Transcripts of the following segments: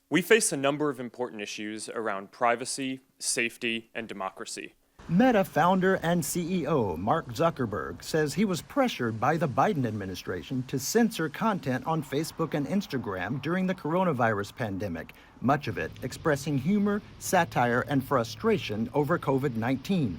We face a number of important issues around privacy, safety, and democracy. Meta founder and CEO Mark Zuckerberg says he was pressured by the Biden administration to censor content on Facebook and Instagram during the coronavirus pandemic, much of it expressing humor, satire, and frustration over COVID-19.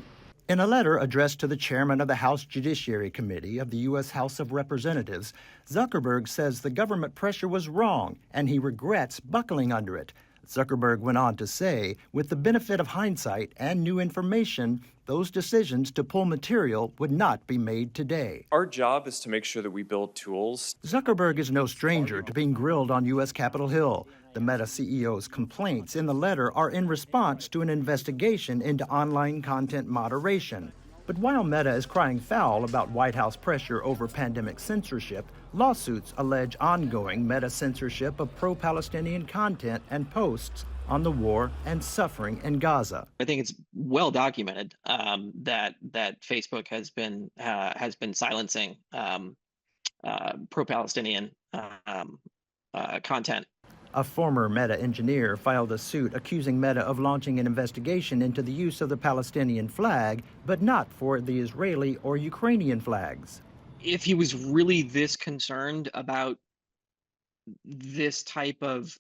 In a letter addressed to the chairman of the House Judiciary Committee of the US House of Representatives, Zuckerberg says the government pressure was wrong and he regrets buckling under it. Zuckerberg went on to say, with the benefit of hindsight and new information, those decisions to pull material would not be made today. Our job is to make sure that we build tools. Zuckerberg is no stranger to being grilled on U.S. Capitol Hill. The Meta CEO's complaints in the letter are in response to an investigation into online content moderation. But while Meta is crying foul about White House pressure over pandemic censorship, lawsuits allege ongoing Meta censorship of pro-Palestinian content and posts on the war and suffering in Gaza. I think it's well documented that Facebook has been silencing pro-Palestinian content. A former Meta engineer filed a suit accusing Meta of launching an investigation into the use of the Palestinian flag, but not for the Israeli or Ukrainian flags. If he was really this concerned about this type of,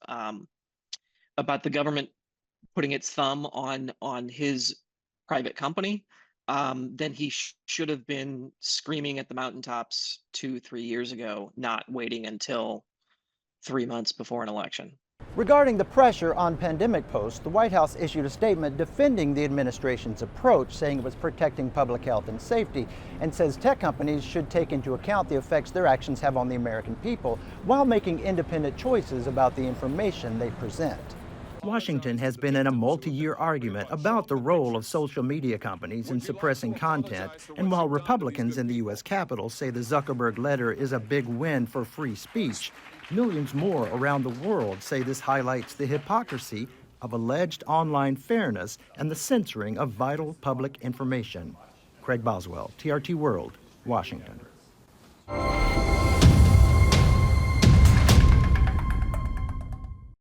about the government putting its thumb on his private company, then he should have been screaming at the mountaintops 2-3 years ago, not waiting until 3 months before an election. Regarding the pressure on pandemic posts, the White House issued a statement defending the administration's approach, saying it was protecting public health and safety, and says tech companies should take into account the effects their actions have on the American people while making independent choices about the information they present. Washington has been in a multi-year argument about the role of social media companies in suppressing content, and while Republicans in the U.S. Capitol say the Zuckerberg letter is a big win for free speech, millions more around the world say this highlights the hypocrisy of alleged online fairness and the censoring of vital public information. Craig Boswell, TRT World, Washington.